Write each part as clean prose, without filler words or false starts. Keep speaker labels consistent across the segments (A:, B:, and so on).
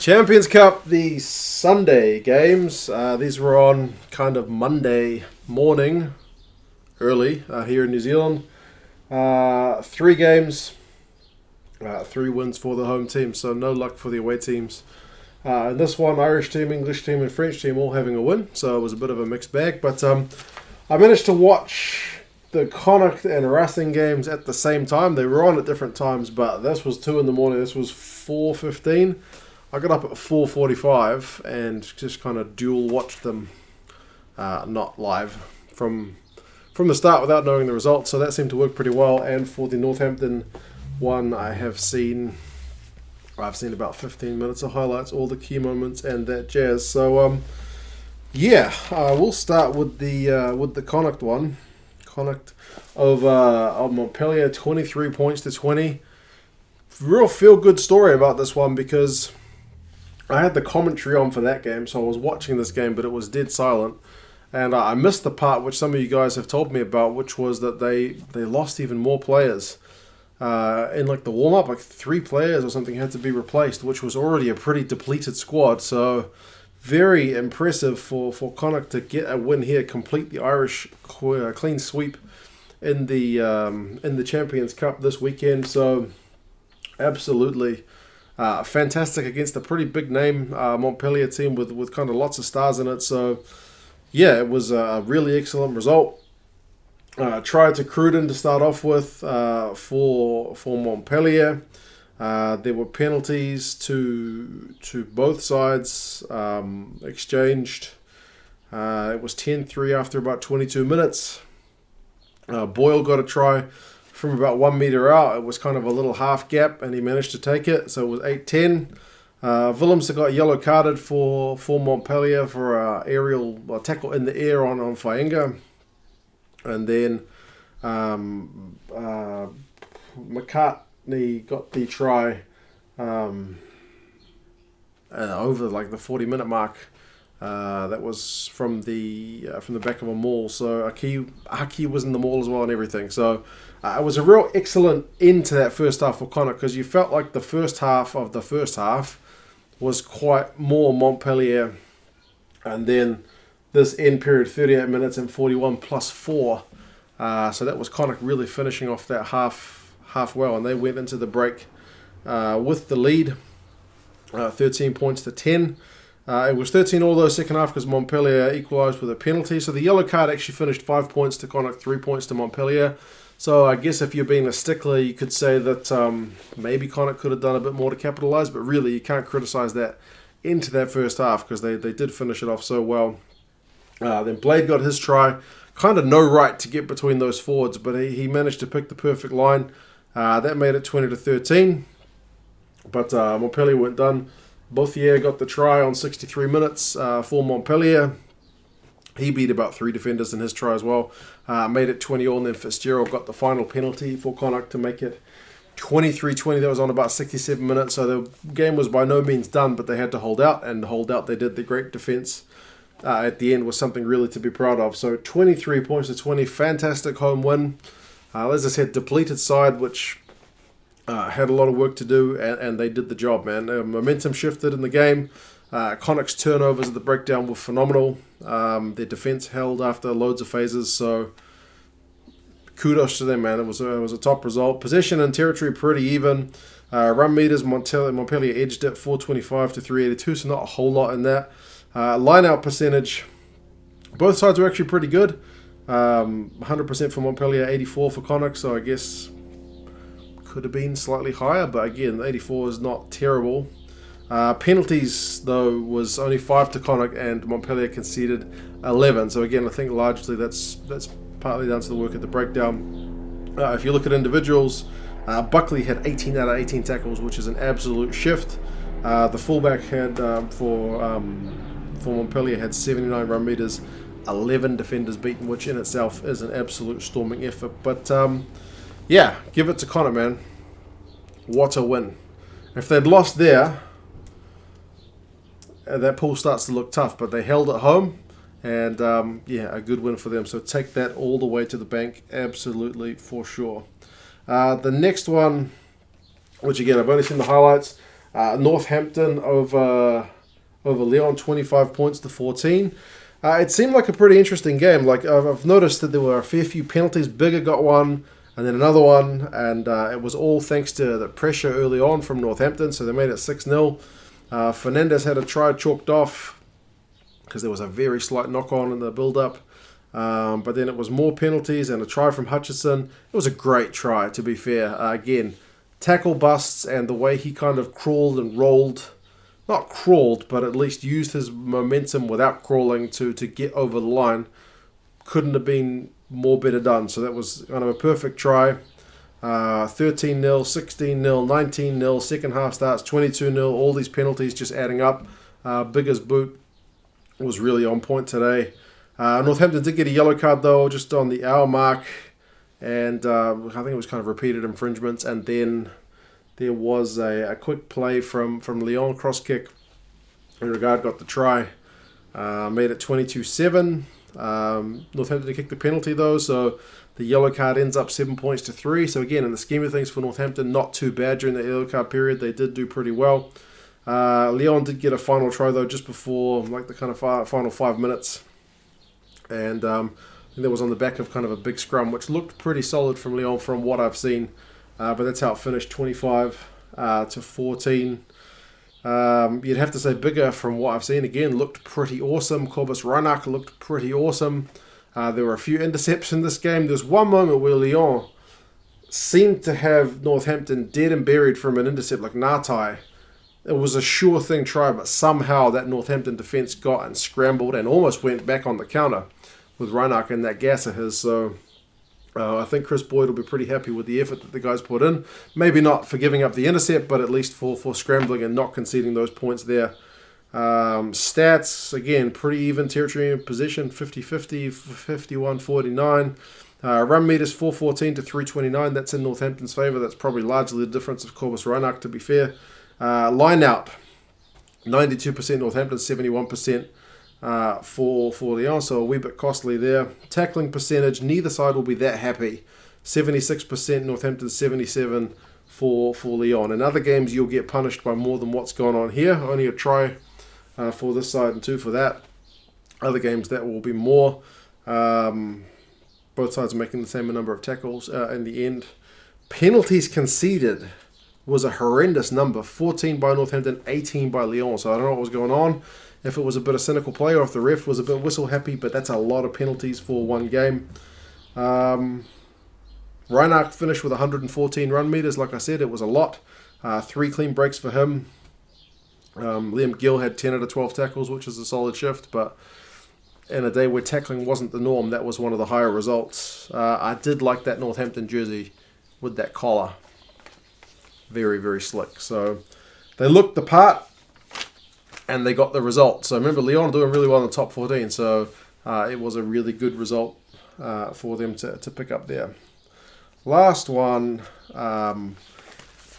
A: Champions Cup, the Sunday games. These were on kind of Monday morning, early here in New Zealand. 3 games, 3 wins for the home team, so no luck for the away teams. And this one, Irish team, English team, and French team all having a win, so it was a bit of a mixed bag. But I managed to watch the Connacht and Racing games at the same time. They were on at different times, but this was 2 in the morning. This was 4:15. I got up at 4:45 and just kind of dual watched them, not live, from the start without knowing the results. So that seemed to work pretty well. And for the Northampton one, I've seen about 15 minutes of highlights, all the key moments and that jazz. So we'll start with the Connacht one. Connacht over Montpellier, 23 points to 20. Real feel-good story about this one because I had the commentary on for that game, so I was watching this game, but it was dead silent. And I missed the part which some of you guys have told me about, which was that they lost even more players. In like the warm-up, like 3 players or something had to be replaced, which was already a pretty depleted squad. So very impressive for Connacht to get a win here, complete the Irish clean sweep in the Champions Cup this weekend. So absolutely fantastic against a pretty big name Montpellier team with kind of lots of stars in it. So yeah, it was a really excellent result. Tried to Cruden to start off with for Montpellier. There were penalties to both sides exchanged. It was 10-3 after about 22 minutes. Boyle got a try from about 1 metre out. It was kind of a little half gap and he managed to take it, so it was 8-10. Willems got yellow carded for Montpellier for an aerial tackle in the air on Faenga. And then McCartney got the try over like the 40-minute mark. That was from the back of a maul. So Aki was in the maul as well and everything. So it was a real excellent end to that first half for Connacht because you felt like the first half of the first half was quite more Montpellier, and then this end period, 38 minutes and 41 plus 4. So that was Connacht really finishing off that half well, and they went into the break with the lead, 13 points to 10. It was 13 all though second half because Montpellier equalised with a penalty. So the yellow card actually finished 5 points to Connacht, 3 points to Montpellier. So I guess if you're being a stickler, you could say that maybe Connacht could have done a bit more to capitalise, but really you can't criticise that into that first half because they did finish it off so well. Then Blade got his try. Kind of no right to get between those forwards, but he managed to pick the perfect line. That made it 20 to 13. But Montpellier weren't done. Bothier got the try on 63 minutes for Montpellier. He beat about 3 defenders in his try as well. Made it 20-all, and then Fitzgerald got the final penalty for Connacht to make it 23-20. That was on about 67 minutes, so the game was by no means done, but they had to hold out, and hold out they did. The great defence at the end was something really to be proud of. So 23 points to 20, fantastic home win. As I said, depleted side, which had a lot of work to do, and they did the job, man. Momentum shifted in the game. Connacht's turnovers at the breakdown were phenomenal. Their defence held after loads of phases, so kudos to them, man. It was a top result. Possession and territory pretty even. Run meters, Montpellier edged it 425 to 382, so not a whole lot in that. Line out percentage, both sides were actually pretty good. 100% for Montpellier, 84 for Connacht, so I guess could have been slightly higher, but again, 84 is not terrible. Penalties, though, was only 5 to Connacht, and Montpellier conceded 11. So again, I think largely that's partly down to the work at the breakdown. If you look at individuals, Buckley had 18 out of 18 tackles, which is an absolute shift. The fullback had for Montpellier had 79 run meters, 11 defenders beaten, which in itself is an absolute storming effort. But give it to Connacht, man. What a win! If they'd lost there, that pool starts to look tough, but they held at home, and a good win for them. So take that all the way to the bank, absolutely for sure. The next one, which again I've only seen the highlights, Northampton over Lyon, 25 points to 14. It seemed like a pretty interesting game. Like I've noticed that there were a fair few penalties. Bigger got one, and then another one, and it was all thanks to the pressure early on from Northampton. So they made it 6-0. Fernandez had a try chalked off because there was a very slight knock-on in the build-up. But then it was more penalties and a try from Hutchison. It was a great try, to be fair. Again, tackle busts and the way he kind of crawled and rolled. Not crawled, but at least used his momentum without crawling to get over the line. Couldn't have been more better done. So that was kind of a perfect try. 13-0, 16-0, 19-0, second half starts 22-0. All these penalties just adding up. Bigger's boot was really on point today. Northampton did get a yellow card though, just on the hour mark. And I think it was kind of repeated infringements. And then there was a quick play from Lyon, cross kick. Regard got the try. Made it 22-7. Northampton kicked the penalty though, so the yellow card ends up 7 points to 3. So again, in the scheme of things for Northampton, not too bad during the yellow card period. They did do pretty well. Lyon did get a final try though, just before like the kind of final 5 minutes. And I think that was on the back of kind of a big scrum, which looked pretty solid from Lyon from what I've seen. But that's how it finished, 25 to 14. You'd have to say Bigger, from what I've seen, again, looked pretty awesome. Cobus Reinach looked pretty awesome. There were a few intercepts in this game. There's one moment where Lyon seemed to have Northampton dead and buried from an intercept like Natai. It was a sure thing try, but somehow that Northampton defence got and scrambled and almost went back on the counter with Reinach and that gas of his. So I think Chris Boyd will be pretty happy with the effort that the guys put in. Maybe not for giving up the intercept, but at least for scrambling and not conceding those points there. Stats, again, pretty even territory in possession, 50-50, 51-49. Run meters, 414 to 329. That's in Northampton's favour. That's probably largely the difference of Cobus Reinach, to be fair. Line out, 92% Northampton, 71% for Lyon, so a wee bit costly there. Tackling percentage, neither side will be that happy. 76% Northampton, 77% for Lyon. In other games, you'll get punished by more than what's gone on here. Only a try for this side and 2 for that. Other games, that will be more. Both sides are making the same number of tackles in the end. Penalties conceded was a horrendous number. 14 by Northampton, 18 by Lyon. So I don't know what was going on. If it was a bit of cynical play or if the ref was a bit whistle happy, but that's a lot of penalties for one game. Reinach finished with 114 run meters. Like I said, it was a lot. 3 clean breaks for him. Liam Gill had 10 out of 12 tackles, which is a solid shift, but in a day where tackling wasn't the norm, that was one of the higher results. I did like that Northampton jersey with that collar. Very, very slick. So they looked the part and they got the result. So remember, Lyon doing really well in the top 14. So it was a really good result for them to pick up there. Last one,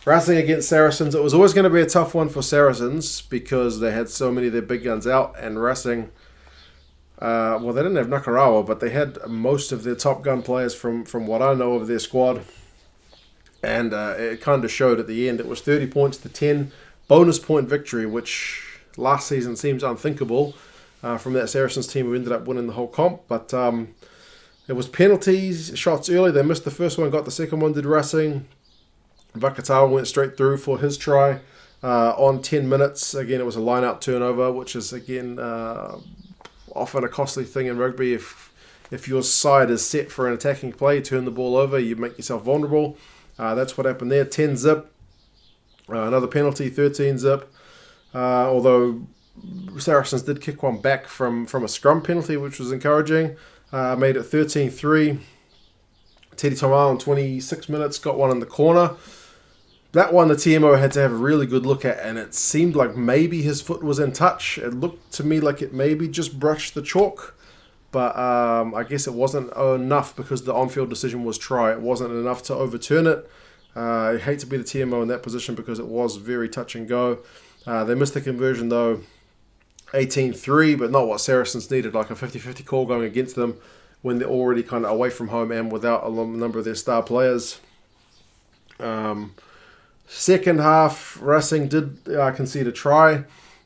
A: Racing against Saracens. It was always going to be a tough one for Saracens because they had so many of their big guns out, and Racing, well, they didn't have Nakarawa, but they had most of their top gun players from what I know of their squad. And it kind of showed at the end. It was 30 points to 10. Bonus point victory, which last season seems unthinkable from that Saracens team who ended up winning the whole comp. But it was penalties, shots early. They missed the first one, got the second one, did Racing. Vakatawa went straight through for his try on 10 minutes. Again, it was a line-out turnover, which is, again, often a costly thing in rugby. If your side is set for an attacking play, you turn the ball over, you make yourself vulnerable. That's what happened there. 10 zip. Another penalty, 13 zip. Although Saracens did kick one back from a scrum penalty, which was encouraging. Made it 13-3. Teddy Tomal in 26 minutes got one in the corner. That one the TMO had to have a really good look at, and it seemed like maybe his foot was in touch. It looked to me like it maybe just brushed the chalk. But I guess it wasn't enough because the on-field decision was try. It wasn't enough to overturn it. I hate to be the TMO in that position because it was very touch and go. They missed the conversion though, 18-3, but not what Saracens needed, like a 50-50 call going against them when they're already kind of away from home and without a number of their star players. Second half, Racing did concede a try.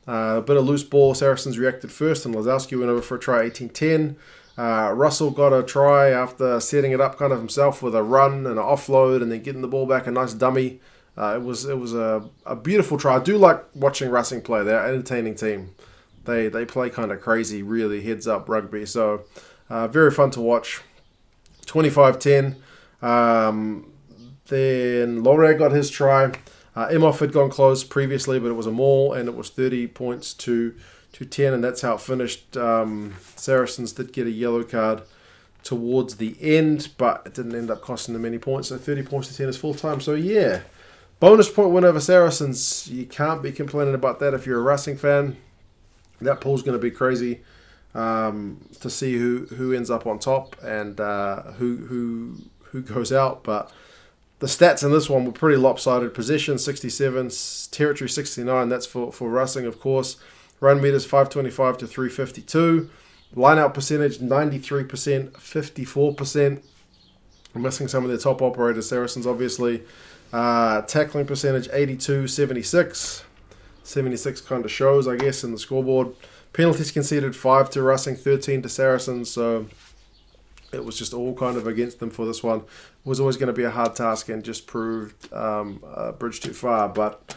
A: A bit of loose ball. Saracens reacted first, and Lazowski went over for a try, 18-10. Russell got a try after setting it up kind of himself with a run and an offload, and then getting the ball back, a nice dummy. It was a beautiful try. I do like watching Racing play. They're an entertaining team. They play kind of crazy, really heads up rugby. So very fun to watch. 25-10. Then Laurie got his try. Imhoff had gone close previously, but it was a maul, and it was 30 points to 10, and that's how it finished. Saracens did get a yellow card towards the end, but it didn't end up costing them any points. So 30 points to 10 is full time. So yeah, bonus point win over Saracens. You can't be complaining about that if you're a Racing fan. That pool's going to be crazy to see who ends up on top and who goes out. But the stats in this one were pretty lopsided. Possession 67, territory 69. That's for Racing, of course. Run meters 525 to 352. Line-out percentage 93%, 54%. I'm missing some of their top operators, Saracens, obviously. Tackling percentage 82, 76. 76 kind of shows, I guess, in the scoreboard. Penalties conceded 5 to Racing, 13 to Saracens. So it was just all kind of against them for this one. It was always going to be a hard task and just proved a bridge too far. But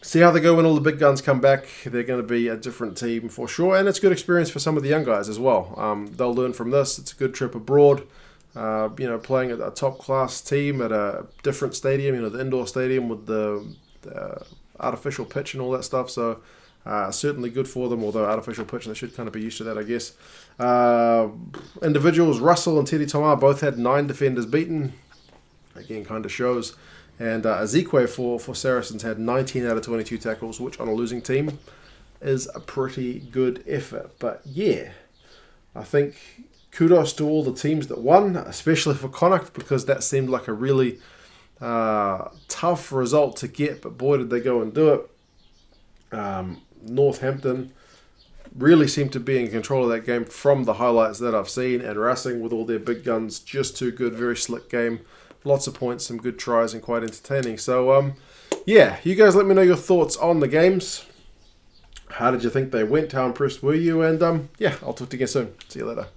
A: see how they go when all the big guns come back. They're going to be a different team for sure. And it's good experience for some of the young guys as well. They'll learn from this. It's a good trip abroad. Playing at a top-class team at a different stadium, the indoor stadium with the artificial pitch and all that stuff. So certainly good for them, although artificial pitch, they should kind of be used to that, I guess. Individuals, Russell and Teddy Tomar both had 9 defenders beaten. Again, kind of shows. And Ezekwe for Saracens had 19 out of 22 tackles, which on a losing team is a pretty good effort. But yeah, I think kudos to all the teams that won, especially for Connacht, because that seemed like a really tough result to get, but boy did they go and do it. Northampton really seemed to be in control of that game from the highlights that I've seen, and Racing with all their big guns, just too good. Very slick game, lots of points, some good tries, and quite entertaining. So yeah, you guys let me know your thoughts on the games. How did you think they went? How impressed were you? And yeah, I'll talk to you again soon. See you later.